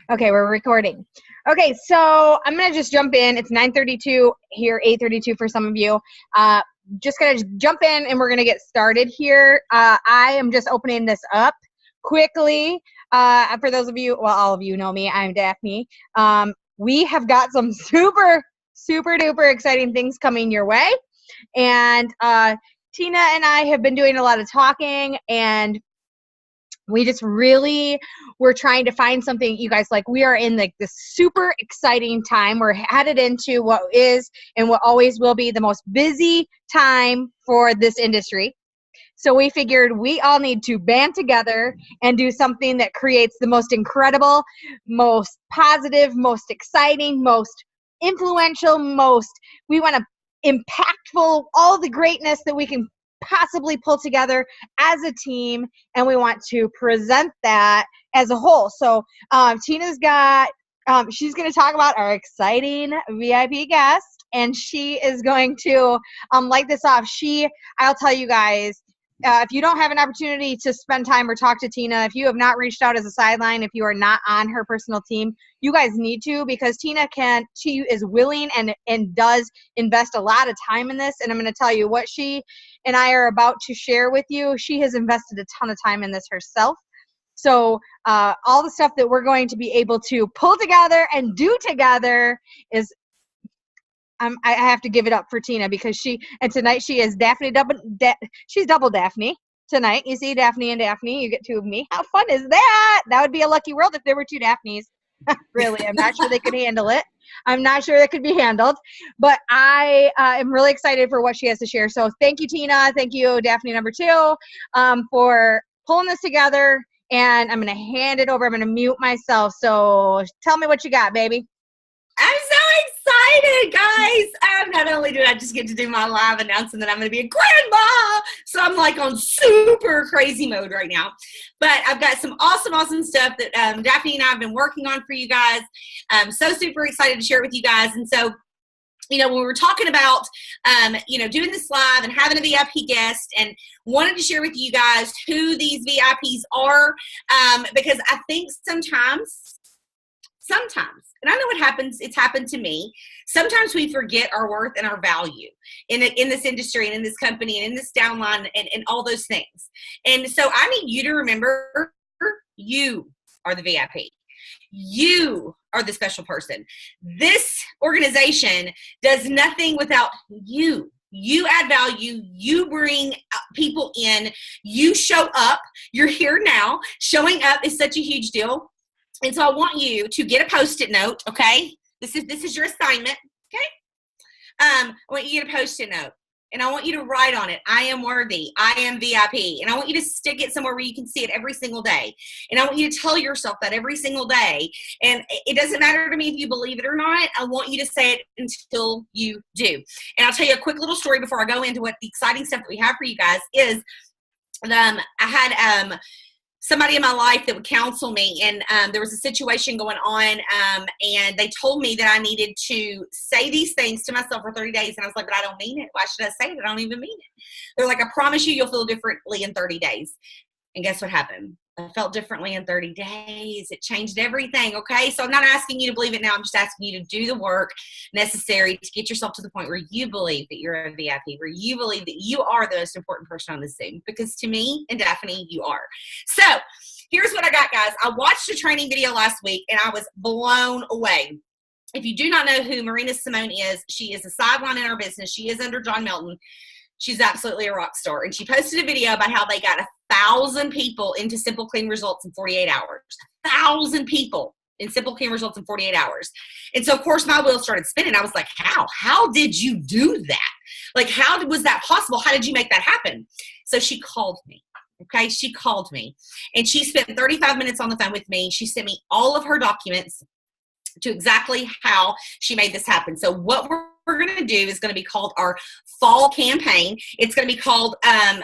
Okay, we're recording. Okay, so I'm going to just jump in. It's 9:32 here, 8:32 for some of you. Just going to jump in and we're going to get started here. I am just opening this up quickly. For those of you, well, all of you know me, I'm Daphne. We have got some super duper exciting things coming your way. And Tina and I have been doing a lot of talking, and we just really were trying to find something, you guys, like we are in like this super exciting time. We're headed into what is and what always will be the most busy time for this industry. So we figured we all need to band together and do something that creates the most incredible, most positive, most exciting, most influential, we want to impactful, all the greatness that we can possibly pull together as a team, and we want to present that as a whole. So Tina's got, she's going to talk about our exciting VIP guest, and she is going to light this off. I'll tell you guys, if you don't have an opportunity to spend time or talk to Tina, if you have not reached out as a sideline, if you are not on her personal team, you guys need to, because Tina she is willing and does invest a lot of time in this. And I'm going to tell you what she and I are about to share with you. She has invested a ton of time in this herself. So all the stuff that we're going to be able to pull together and do together is, I have to give it up for Tina, because tonight she is Daphne, she's double Daphne tonight. You see, Daphne and Daphne, you get two of me. How fun is that? That would be a lucky world if there were two Daphnes. Really, I'm not sure they could handle it. I'm not sure that could be handled, but I am really excited for what she has to share. So thank you, Tina. Thank you, Daphne number 2, for pulling this together. And I'm going to hand it over. I'm going to mute myself. So tell me what you got, baby. I'm so excited, guys. Not only did I just get to do my live announcing that I'm going to be a grandma, so I'm like on super crazy mode right now. But I've got some awesome stuff that Daphne and I have been working on for you guys. I'm so super excited to share it with you guys. And so, when we're talking about, doing this live and having a VIP guest, and wanted to share with you guys who these VIPs are, because I think sometimes, and I know what happens, it's happened to me, sometimes we forget our worth and our value in this industry and in this company and in this downline and all those things. And so I need you to remember, you are the VIP. You are the special person. This organization does nothing without you. You add value. You bring people in. You show up. You're here now. Showing up is such a huge deal. And so I want you to get a Post-it note, okay? This is your assignment, okay? I want you to get a Post-it note, and I want you to write on it, I am worthy, I am VIP. And I want you to stick it somewhere where you can see it every single day. And I want you to tell yourself that every single day. And it doesn't matter to me if you believe it or not. I want you to say it until you do. And I'll tell you a quick little story before I go into what the exciting stuff that we have for you guys is. I had somebody in my life that would counsel me, and there was a situation going on, and they told me that I needed to say these things to myself for 30 days, and I was like, but I don't mean it. Why should I say it? I don't even mean it. They're like, I promise you'll feel differently in 30 days. And guess what happened? I felt differently in 30 days. It changed everything, okay? So I'm not asking you to believe it now. I'm just asking you to do the work necessary to get yourself to the point where you believe that you're a VIP, where you believe that you are the most important person on this Zoom. Because to me and Daphne, you are. So here's what I got, guys. I watched a training video last week, and I was blown away. If you do not know who Marina Simone is, she is a sideline in our business. She is under John Melton. She's absolutely a rock star. And she posted a video about how they got 1,000 people into Simple Clean Results in 48 hours. 1,000 people in Simple Clean Results in 48 hours. And so, of course, my wheels started spinning. I was like, how? How did you do that? Like, how was that possible? How did you make that happen? So she called me. Okay, she called me. And she spent 35 minutes on the phone with me. She sent me all of her documents to exactly how she made this happen. So what we're going to do is going to be called our fall campaign. It's going to be called Fab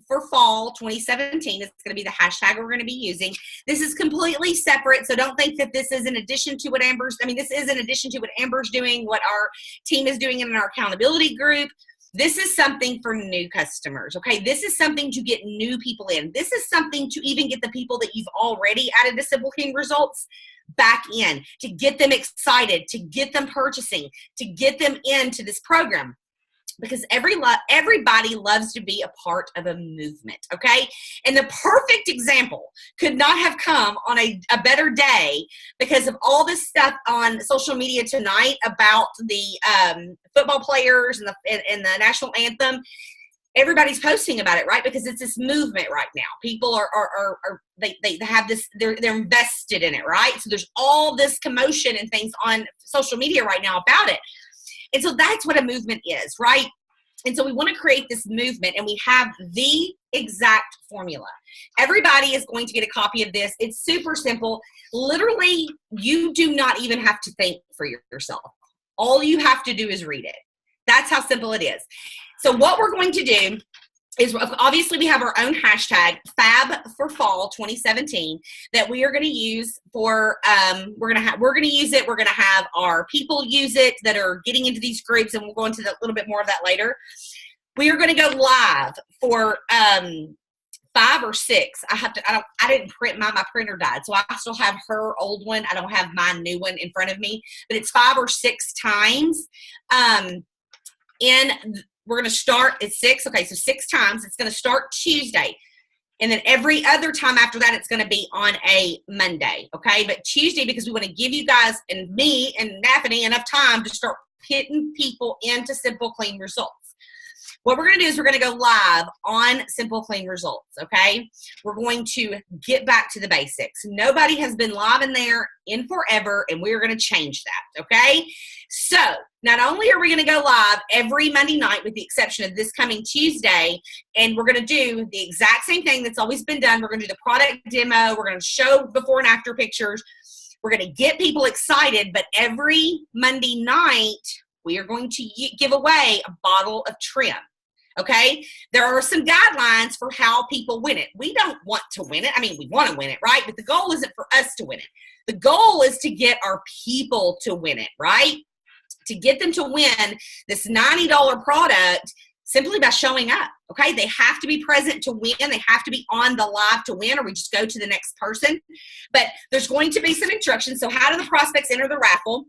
for Fall 2017. It's going to be the hashtag we're going to be using. This is completely separate, so don't think that this is in addition to what this is in addition to what Amber's doing, what our team is doing in our accountability group. This is something for new customers, okay? This is something to get new people in. This is something to even get the people that you've already added to Simple Clean Results back in, to get them excited, to get them purchasing, to get them into this program. Because everybody loves to be a part of a movement, okay? And the perfect example could not have come on a better day because of all this stuff on social media tonight about the football players and the national anthem. Everybody's posting about it, right? Because it's this movement right now. People they have this, they're invested in it, right? So there's all this commotion and things on social media right now about it. And so that's what a movement is, right? And so we want to create this movement, and we have the exact formula. Everybody is going to get a copy of this. It's super simple. Literally, you do not even have to think for yourself. All you have to do is read it. That's how simple it is. So what we're going to do is, obviously we have our own hashtag, Fab for Fall 2017, that we are going to use for, we're going to use it. We're going to have our people use it that are getting into these groups, and we'll go into a little bit more of that later. We are going to go live for 5 or 6. I didn't print mine. My printer died, so I still have her old one. I don't have my new one in front of me, but it's 5 or 6 times. We're going to start at 6. Okay, so 6 times. It's going to start Tuesday. And then every other time after that, it's going to be on a Monday. Okay, but Tuesday, because we want to give you guys and me and Daphne enough time to start hitting people into Simple Clean Results. What we're going to do is we're going to go live on Simple Clean Results, okay? We're going to get back to the basics. Nobody has been live in there in forever, and we're going to change that, okay? So not only are we going to go live every Monday night with the exception of this coming Tuesday, and we're going to do the exact same thing that's always been done. We're going to do the product demo. We're going to show before and after pictures. We're going to get people excited, but every Monday night, we are going to give away a bottle of trim. Okay, there are some guidelines for how people win it. We don't want to win it. I mean, we want to win it, right? But the goal isn't for us to win it. The goal is to get our people to win it, right? To get them to win this $90 product simply by showing up, okay? They have to be present to win. They have to be on the live to win, or we just go to the next person. But there's going to be some instructions. So how do the prospects enter the raffle?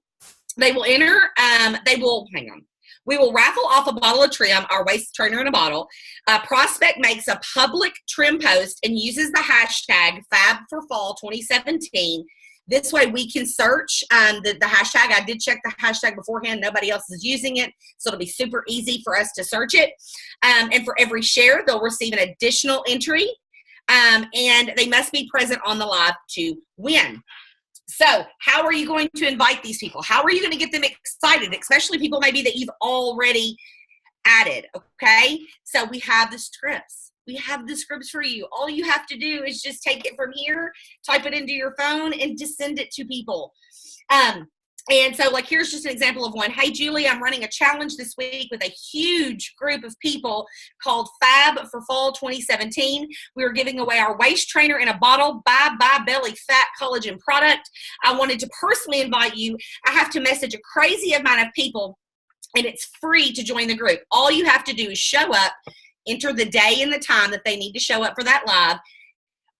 They will enter, hang on. We will raffle off a bottle of trim, our waist trainer in a bottle. A prospect makes a public trim post and uses the hashtag FabForFall2017. This way we can search the hashtag. I did check the hashtag beforehand. Nobody else is using it, so it'll be super easy for us to search it. And for every share, they'll receive an additional entry, and they must be present on the live to win. So how are you going to invite these people? How are you going to get them excited, especially people maybe that you've already added, okay? So we have the scripts. We have the scripts for you. All you have to do is just take it from here, type it into your phone, and just send it to people. And so, like, here's just an example of one. Hey, Julie, I'm running a challenge this week with a huge group of people called Fab for Fall 2017. We are giving away our waist trainer in a bottle, Bye Bye Belly Fat Collagen product. I wanted to personally invite you. I have to message a crazy amount of people, and it's free to join the group. All you have to do is show up, enter the day and the time that they need to show up for that live.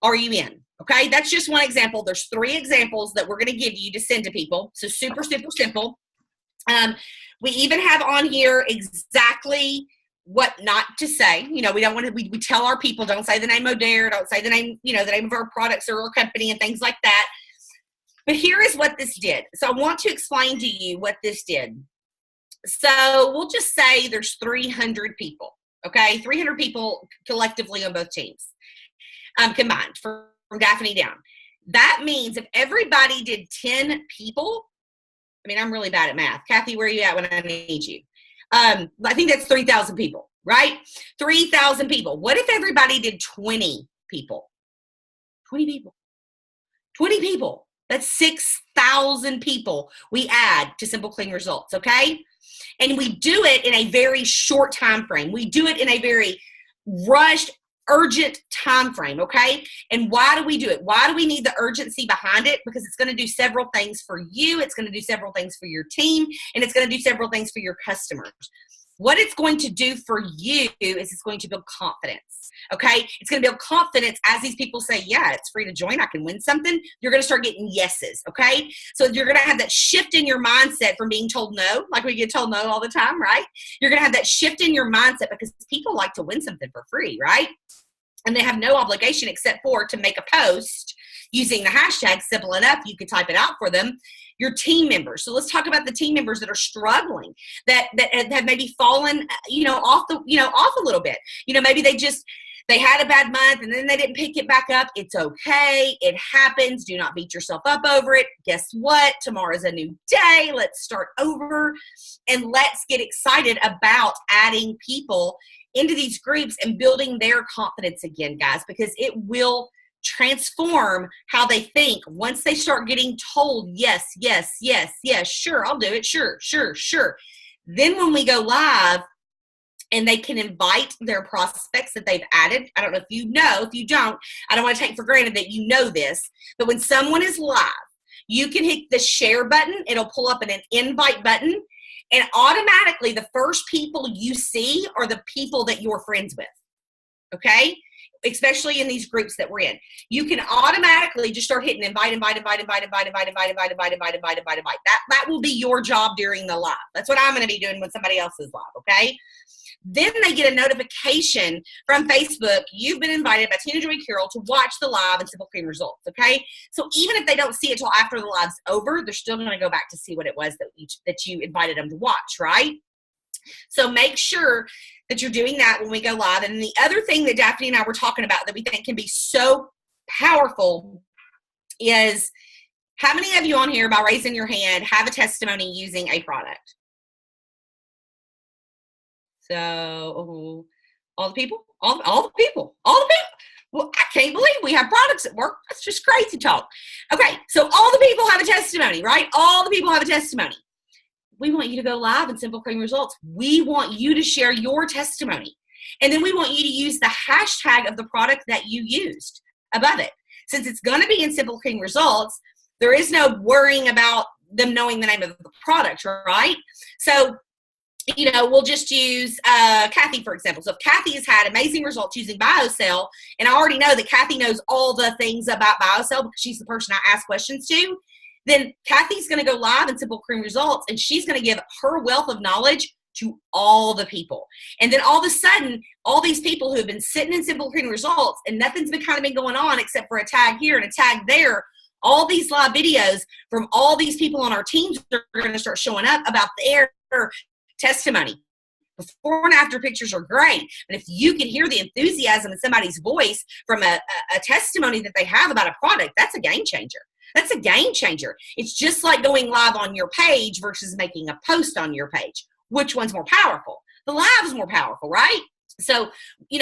Are you in? Okay, that's just one example. There's 3 examples that we're going to give you to send to people. So super, super simple. We even have on here exactly what not to say. You know, we don't want to, we tell our people, don't say the name O'Dare, don't say the name, you know, the name of our products or our company and things like that. But here is what this did. So I want to explain to you what this did. So we'll just say there's 300 people. Okay, 300 people collectively on both teams combined from Daphne down. That means if everybody did 10 people, I mean, I'm really bad at math. Kathy, where are you at when I need you? I think that's 3,000 people, right? 3,000 people. What if everybody did 20 people? 20 people. 20 people. That's 6,000 people we add to Simple Clean Results, okay? And we do it in a very short time frame. We do it in a very rushed, urgent time frame, okay? And why do we do it? Why do we need the urgency behind it? Because it's going to do several things for you. It's going to do several things for your team, and it's going to do several things for your customers. What it's going to do for you is it's going to build confidence. Okay. It's going to build confidence as these people say, yeah, it's free to join. I can win something. You're going to start getting yeses. Okay. So you're going to have that shift in your mindset from being told no, like we get told no all the time, right? You're going to have that shift in your mindset because people like to win something for free, right? And they have no obligation except for to make a post using the hashtag. Simple enough. You can type it out for them. Your team members. So let's talk about the team members that are struggling, that have maybe fallen, off a little bit. Maybe they had a bad month and then they didn't pick it back up. It's okay. It happens. Do not beat yourself up over it. Guess what? Tomorrow's a new day. Let's start over and let's get excited about adding people into these groups and building their confidence again, guys, because it will transform how they think once they start getting told, yes, yes, yes, yes, sure, I'll do it. Sure, sure, sure. Then when we go live and they can invite their prospects that they've added, I don't know if you know, if you don't, I don't want to take for granted that you know this, but when someone is live, you can hit the share button. It'll pull up an invite button, and automatically the first people you see are the people that you're friends with. Okay? Especially in these groups that we're in. You can automatically just start hitting invite. That will be your job during the live. That's what I'm going to be doing when somebody else is live, okay? Then they get a notification from Facebook. You've been invited by Tina Joy Carroll to watch the live and Simple Cream results, okay? So even if they don't see it till after the live's over, they're still going to go back to see what it was that you invited them to watch, right? So make sure that you're doing that when we go live. And the other thing that Daphne and I were talking about that we think can be so powerful is, how many of you on here, by raising your hand, have a testimony using a product? So all the people. Well, I can't believe we have products at work. That's just crazy talk. Okay, so all the people have a testimony, right? All the people have a testimony. We want you to go live in Simple Cream Results. We want you to share your testimony. And then we want you to use the hashtag of the product that you used above it. Since it's going to be in Simple Cream Results, there is no worrying about them knowing the name of the product, right? So, we'll just use Kathy, for example. So if Kathy has had amazing results using BioCell, and I already know that Kathy knows all the things about BioCell because she's the person I ask questions to, then Kathy's going to go live in Simple Cream Results, and she's going to give her wealth of knowledge to all the people. And then all of a sudden, all these people who have been sitting in Simple Cream Results and nothing's been going on except for a tag here and a tag there, all these live videos from all these people on our teams are going to start showing up about their testimony. Before and after pictures are great, but if you can hear the enthusiasm in somebody's voice from a testimony that they have about a product, that's a game changer. That's a game changer. It's just like going live on your page versus making a post on your page. Which one's more powerful? The live is more powerful, right? So, you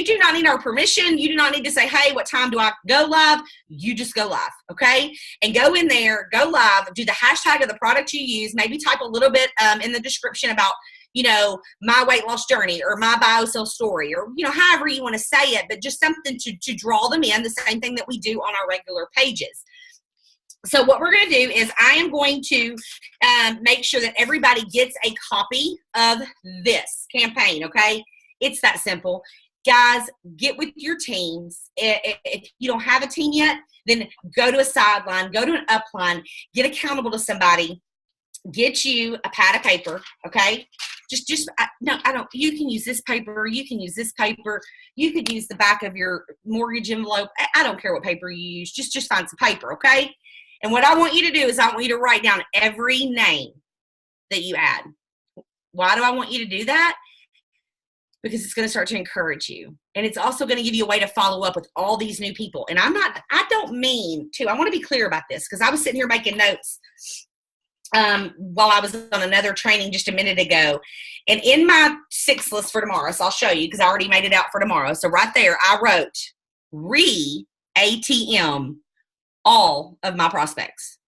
do not need our permission. You do not need to say, hey, what time do I go live? You just go live, okay? And go in there, go live, do the hashtag of the product you use, maybe type a little bit in the description about, my weight loss journey or my BioCell story or, however you want to say it, but just something to draw them in, the same thing that we do on our regular pages. So what we're going to do is I am going to make sure that everybody gets a copy of this campaign, okay? It's that simple. Guys, get with your teams. If you don't have a team yet, then go to a sideline, go to an upline, get accountable to somebody, get you a pad of paper, okay? You can use this paper. You can use this paper. You could use the back of your mortgage envelope. I don't care what paper you use. Just find some paper, okay? And what I want you to do is I want you to write down every name that you add. Why do I want you to do that? Because it's going to start to encourage you. And it's also going to give you a way to follow up with all these new people. And I want to be clear about this because I was sitting here making notes while I was on another training just a minute ago. And in my 6 list for tomorrow, so I'll show you because I already made it out for tomorrow. So right there, I wrote re-ATM all of my prospects.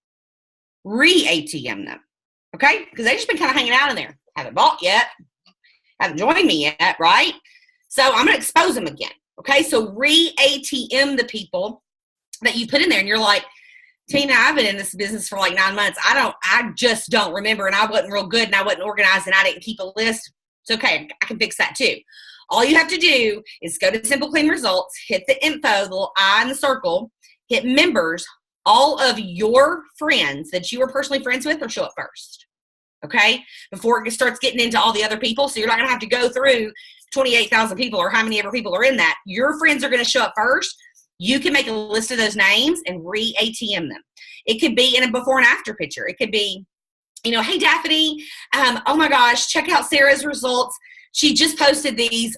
Re-ATM them. Okay? Because they've just been kind of hanging out in there. Haven't bought yet. Haven't joined me yet, right? So I'm going to expose them again. Okay? So re-ATM the people that you put in there. And you're like, Tina, I've been in this business for like 9 months. I just don't remember. And I wasn't real good and I wasn't organized and I didn't keep a list. It's okay. I can fix that too. All you have to do is go to Simple Clean Results, hit the info, the little I in the circle, hit members. All of your friends that you are personally friends with will show up first. Okay? Before it starts getting into all the other people. So you're not going to have to go through 28,000 people or how many ever people are in that. Your friends are going to show up first. You can make a list of those names and re-ATM them. It could be in a before and after picture. It could be, hey, Daphne, oh my gosh, check out Sarah's results. She just posted these.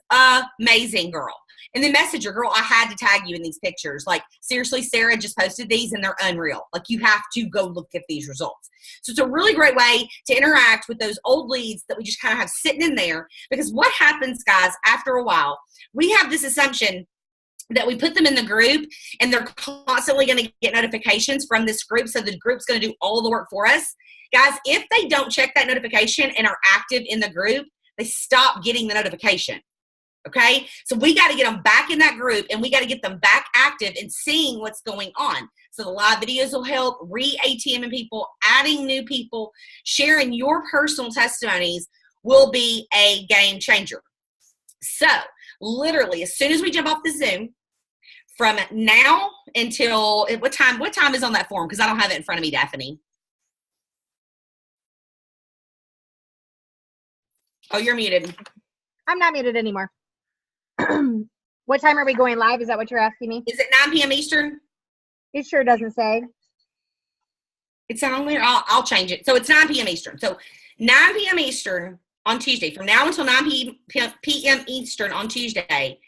Amazing, girl. And then message her, girl, I had to tag you in these pictures. Like, seriously, Sarah just posted these and they're unreal. Like, you have to go look at these results. So it's a really great way to interact with those old leads that we just kind of have sitting in there. Because what happens, guys, after a while, we have this assumption that we put them in the group and they're constantly going to get notifications from this group. So the group's going to do all the work for us. Guys, if they don't check that notification and are active in the group, they stop getting the notification. Okay, so we got to get them back in that group and we got to get them back active and seeing what's going on. So the live videos will help, re-ATMing people, adding new people, sharing your personal testimonies will be a game changer. So literally, as soon as we jump off the Zoom, from now until what time is on that form? Because I don't have it in front of me, Daphne. Oh, you're muted. I'm not muted anymore. What time are we going live? Is that what you're asking me? Is it 9 p.m. Eastern? It sure doesn't say. It's not on there. I'll change it. So it's 9 p.m. Eastern. So 9 p.m. Eastern on Tuesday. From now until 9 p.m. Eastern on Tuesday,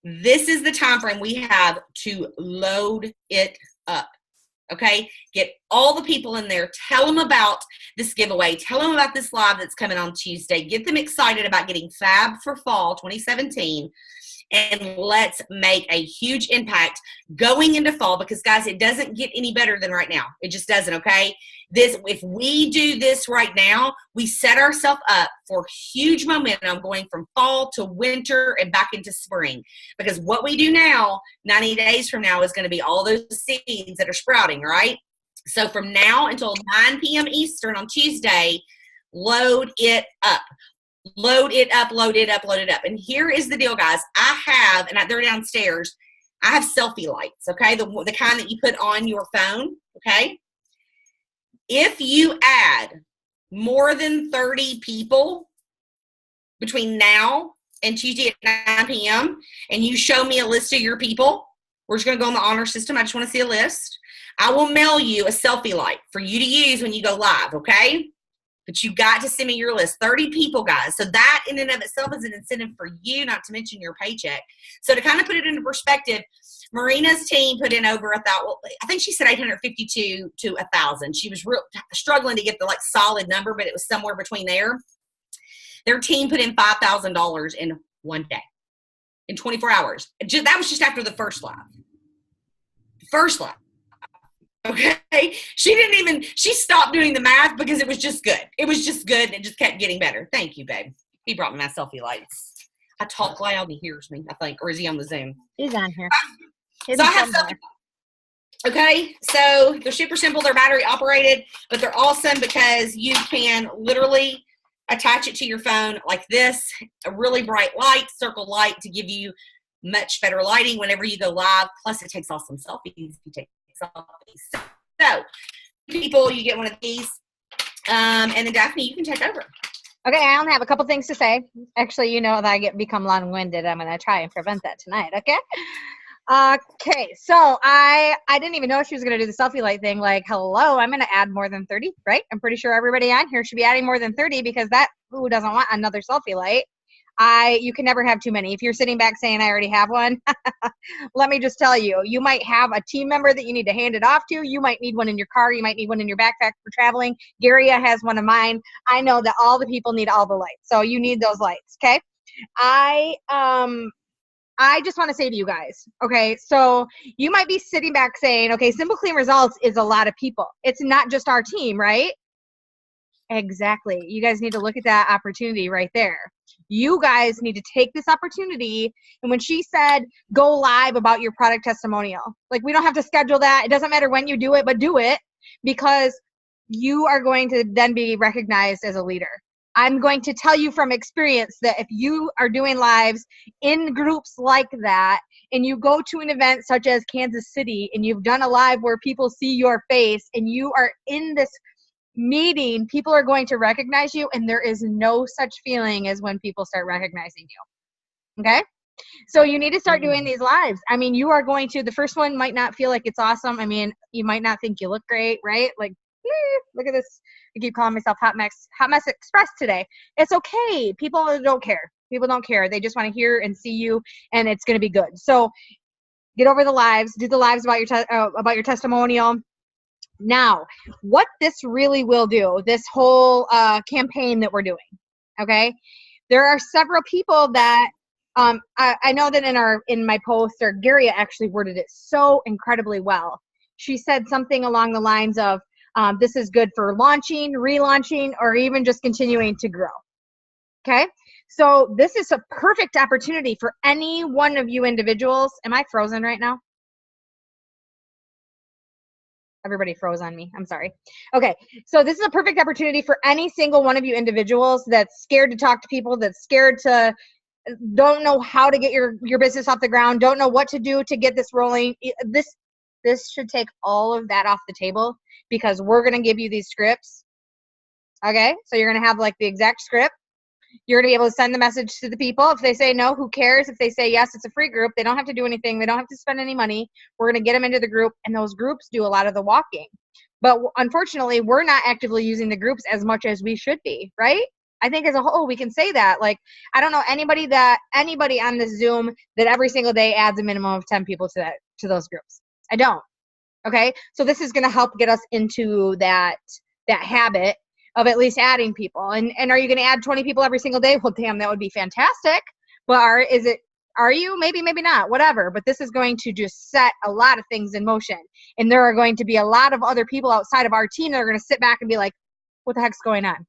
this is the time frame we have to load it up. Okay, get all the people in there. Tell them about this giveaway. Tell them about this live that's coming on Tuesday. Get them excited about getting Fab for Fall 2017. And let's make a huge impact going into fall because, guys, it doesn't get any better than right now. It just doesn't, okay? If we do this right now, we set ourselves up for huge momentum going from fall to winter and back into spring. Because what we do now, 90 days from now, is going to be all those seeds that are sprouting, right? So from now until 9 p.m. Eastern on Tuesday, load it up. Load it up, load it up, load it up. And here is the deal, guys. I have, and they're downstairs, I have selfie lights, okay? The kind that you put on your phone, okay? If you add more than 30 people between now and Tuesday at 9 p.m. and you show me a list of your people, we're just going to go on the honor system. I just want to see a list. I will mail you a selfie light for you to use when you go live, okay? But you got to send me your list. 30 people, guys. So that in and of itself is an incentive for you, not to mention your paycheck. So to kind of put it into perspective, Marina's team put in over I think she said 852 to 1,000. She was struggling to get the solid number, but it was somewhere between there. Their team put in $5,000 in one day, in 24 hours. That was just after the first live. First live. Okay. She stopped doing the math because it was just good. It was just good and it just kept getting better. Thank you, babe. He brought me my selfie lights. I talk loud, he hears me, I think. Or is he on the Zoom? He's on here. So I have selfie. Okay. So they're super simple. They're battery operated, but they're awesome because you can literally attach it to your phone like this. A really bright light, circle light to give you much better lighting whenever you go live. Plus it takes awesome selfies if you take selfies. So people, you get one of these. And then Daphne, you can take over. Okay, I only have a couple things to say. Actually, you know that I become long-winded. I'm going to try and prevent that tonight, okay? Okay, so I didn't even know she was going to do the selfie light thing. Like, hello, I'm going to add more than 30, right? I'm pretty sure everybody on here should be adding more than 30 because who doesn't want another selfie light? You can never have too many. If you're sitting back saying I already have one, let me just tell you, you might have a team member that you need to hand it off to. You might need one in your car. You might need one in your backpack for traveling. Garia has one of mine. I know that all the people need all the lights. So you need those lights, okay? I just want to say to you guys, okay, so you might be sitting back saying, okay, Simple Clean Results is a lot of people. It's not just our team, right? Exactly. You guys need to look at that opportunity right there. You guys need to take this opportunity. And when she said, go live about your product testimonial, like we don't have to schedule that. It doesn't matter when you do it, but do it because you are going to then be recognized as a leader. I'm going to tell you from experience that if you are doing lives in groups like that, and you go to an event such as Kansas City, and you've done a live where people see your face, and you are in this meeting, people are going to recognize you, and there is no such feeling as when people start recognizing you. Okay? So you need to start doing these lives. I mean, you are going to, the first one might not feel like it's awesome. I mean, you might not think you look great, right? Like, look at this. I keep calling myself Hot Mess Express today. It's okay. People don't care. People don't care. They just want to hear and see you, and it's going to be good. So get over the lives. Do the lives about your testimonial. Now, what this really will do, this whole campaign that we're doing, okay? There are several people that I know that in my post, or Gary actually worded it so incredibly well. She said something along the lines of, this is good for launching, relaunching, or even just continuing to grow. Okay? So this is a perfect opportunity for any one of you individuals. Am I frozen right now? Everybody froze on me. I'm sorry. Okay. So this is a perfect opportunity for any single one of you individuals that's scared to talk to people, that's scared to, don't know how to get your business off the ground, don't know what to do to get this rolling. This should take all of that off the table, because we're going to give you these scripts. Okay? So you're going to have like the exact script. You're going to be able to send the message to the people. If they say no, who cares? If they say yes, it's a free group. They don't have to do anything. They don't have to spend any money. We're going to get them into the group, and those groups do a lot of the walking. But unfortunately, we're not actively using the groups as much as we should be, right? I think as a whole, we can say that. Like, I don't know anybody on this Zoom that every single day adds a minimum of 10 people to those groups. I don't. Okay? So this is going to help get us into that habit of at least adding people. And are you going to add 20 people every single day? Well, damn, that would be fantastic. But are you? Maybe not, whatever. But this is going to just set a lot of things in motion. And there are going to be a lot of other people outside of our team that are going to sit back and be like, what the heck's going on?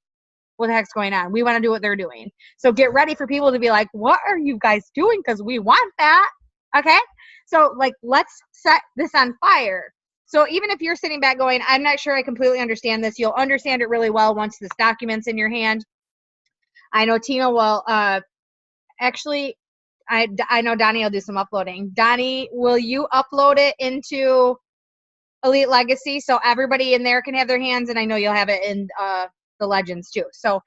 What the heck's going on? We want to do what they're doing. So get ready for people to be like, what are you guys doing? Because we want that. Okay? So like, let's set this on fire. So even if you're sitting back going, I'm not sure I completely understand this, you'll understand it really well once this document's in your hand. I know Tina will, actually, I know Donnie will do some uploading. Donnie, will you upload it into Elite Legacy so everybody in there can have their hands? And I know you'll have it in the Legends too. So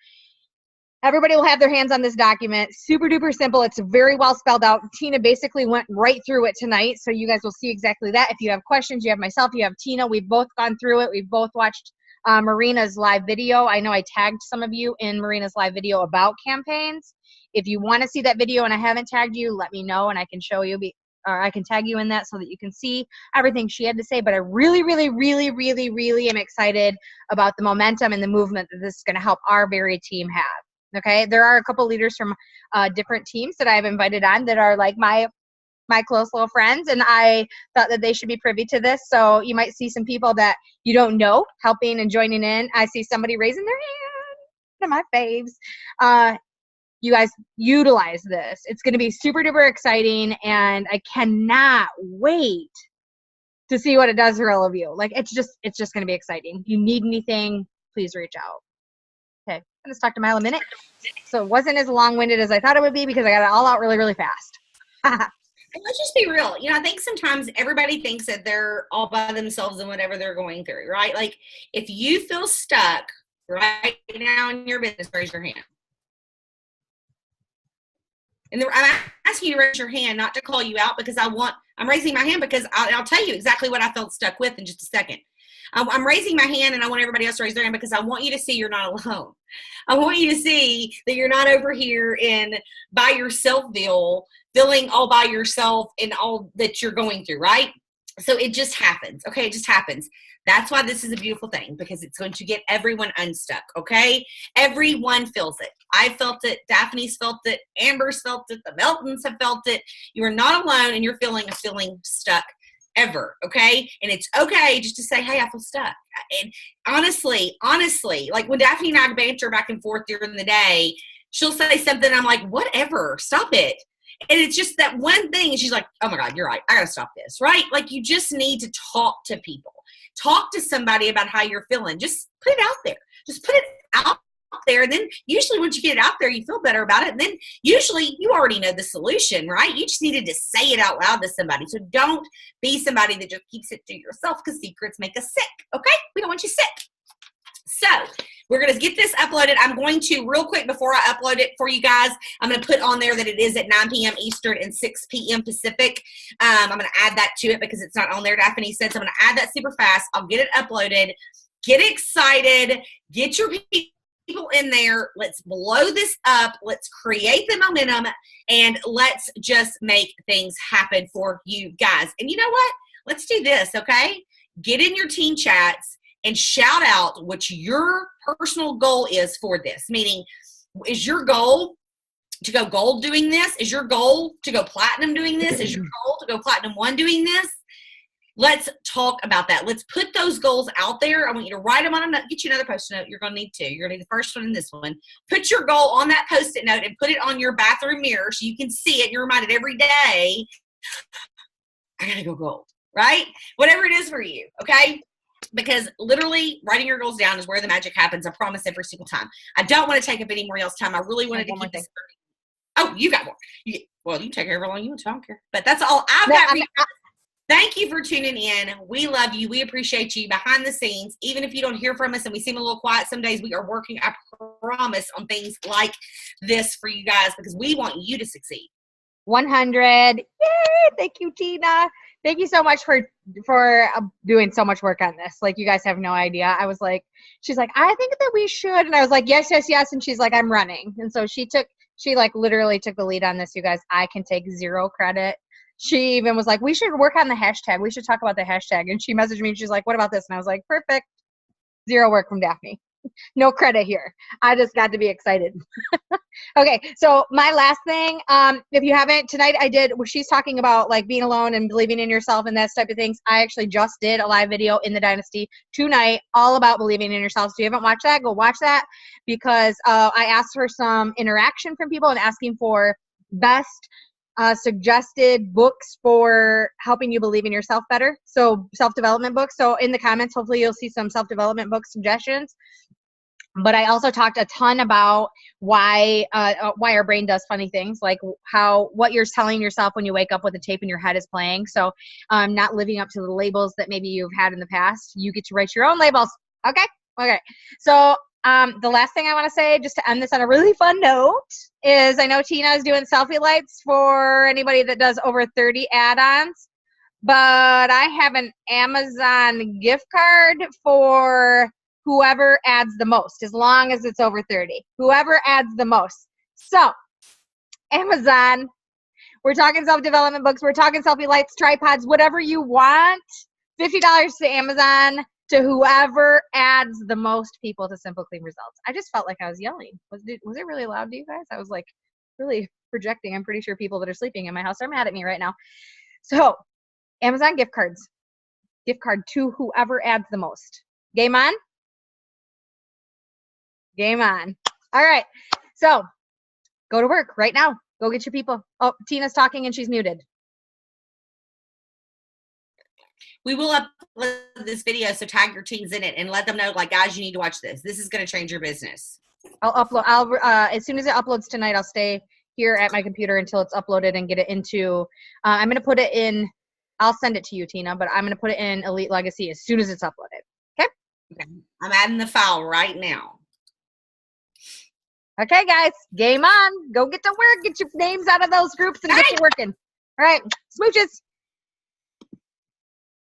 everybody will have their hands on this document. Super duper simple. It's very well spelled out. Tina basically went right through it tonight, so you guys will see exactly that. If you have questions, you have myself, you have Tina. We've both gone through it. We've both watched Marina's live video. I know I tagged some of you in Marina's live video about campaigns. If you want to see that video and I haven't tagged you, let me know and I can show you, or I can tag you in that so that you can see everything she had to say. But I really, really, really, really, really am excited about the momentum and the movement that this is going to help our very team have. Okay, there are a couple leaders from different teams that I've invited on that are like my close little friends, and I thought that they should be privy to this. So you might see some people that you don't know helping and joining in. I see somebody raising their hand. One of my faves. You guys utilize this. It's going to be super duper exciting, and I cannot wait to see what it does for all of you. Like, it's just going to be exciting. If you need anything, please reach out. Okay, I'm going to talk to Mile a minute. So it wasn't as long-winded as I thought it would be because I got it all out really, really fast. And let's just be real. I think sometimes everybody thinks that they're all by themselves in whatever they're going through, right? Like, if you feel stuck right now in your business, raise your hand. And I'm asking you to raise your hand, not to call you out, because I'm raising my hand because I'll tell you exactly what I felt stuck with in just a second. I'm raising my hand, and I want everybody else to raise their hand because I want you to see you're not alone. I want you to see that you're not over here in by yourselfville, feeling all by yourself in all that you're going through, right? So it just happens. Okay, it just happens. That's why this is a beautiful thing, because it's going to get everyone unstuck, okay? Everyone feels it. I felt it. Daphne's felt it. Amber's felt it. The Meltons have felt it. You are not alone, and you're feeling stuck ever, okay? And it's okay just to say, hey, I feel stuck. And honestly, like when Daphne and I banter back and forth during the day, she'll say something, I'm like, whatever, stop it. And it's just that one thing, and she's like, oh my God, you're right, I gotta stop this, right? Like, you just need to talk to people. Talk to somebody about how you're feeling. Just put it out there. Just put it out there. And then usually once you get it out there, you feel better about it. And then usually you already know the solution, right? You just needed to say it out loud to somebody. So don't be somebody that just keeps it to yourself, because secrets make us sick. Okay? We don't want you sick. So we're going to get this uploaded. I'm going to, real quick before I upload it for you guys, I'm going to put on there that it is at 9 p.m. Eastern and 6 p.m. Pacific. I'm going to add that to it because it's not on there, Daphne said. So I'm going to add that super fast. I'll get it uploaded. Get excited. Get your people in there. Let's blow this up. Let's create the momentum, and let's just make things happen for you guys. And you know what? Let's do this, okay? Get in your team chats and shout out what your personal goal is for this. Meaning, is your goal to go gold doing this? Is your goal to go platinum doing this? Is your goal to go platinum 1 doing this? Let's talk about that. Let's put those goals out there. I want you to write them on a note. Get you another Post-it note. You're going to need 2. You're going to need the first one and this one. Put your goal on that Post-it note and put it on your bathroom mirror so you can see it and you're reminded every day, I got to go gold, right? Whatever it is for you, okay? Because literally writing your goals down is where the magic happens. I promise, every single time. I don't want to take up any more y'all's time. I really wanted to keep this. Oh, you got more. Well, you can take however long you want to. I don't care. But that's all I've got for you. Thank you for tuning in. We love you. We appreciate you behind the scenes. Even if you don't hear from us and we seem a little quiet, some days we are working, I promise, on things like this for you guys because we want you to succeed. 100. Yay! Thank you, Tina. Thank you so much for doing so much work on this. Like, you guys have no idea. I was like, she's like, I think that we should. And I was like, yes, yes, yes. And she's like, I'm running. And so she like literally took the lead on this, you guys. I can take 0 credit. She even was like, we should work on the hashtag. We should talk about the hashtag. And she messaged me and she's like, what about this? And I was like, perfect. 0 work from Daphne. No credit here. I just got to be excited. Okay, so my last thing, if you haven't, tonight I did, where she's talking about like being alone and believing in yourself and that type of things. I actually just did a live video in the Dynasty tonight all about believing in yourself. So if you haven't watched that, go watch that, because I asked for some interaction from people and asking for best suggested books for helping you believe in yourself better. So self-development books. So in the comments, hopefully you'll see some self-development book suggestions. But I also talked a ton about why our brain does funny things, like what you're telling yourself when you wake up with a tape in your head is playing. So not living up to the labels that maybe you've had in the past. You get to write your own labels. Okay. So the last thing I want to say, just to end this on a really fun note, is I know Tina is doing selfie lights for anybody that does over 30 add-ons, but I have an Amazon gift card for whoever adds the most, as long as it's over 30. Whoever adds the most. So, Amazon, we're talking self-development books, we're talking selfie lights, tripods, whatever you want. $50 to Amazon to whoever adds the most people to Simple Clean Results. I just felt like I was yelling. Was it really loud to you guys? I was like really projecting. I'm pretty sure people that are sleeping in my house are mad at me right now. So, Amazon gift cards. Gift card to whoever adds the most. Game on? Game on. All right. So go to work right now. Go get your people. Oh, Tina's talking and she's muted. We will upload this video, so tag your teams in it and let them know, like, guys, you need to watch this. This is going to change your business. As soon as it uploads tonight, I'll stay here at my computer until it's uploaded and get it into, I'm going to put it in, I'll send it to you, Tina, but I'm going to put it in Elite Legacy as soon as it's uploaded. Okay? I'm adding the file right now. Okay, guys, game on. Go get to work. Get your names out of those groups and get to working. All right, smooches.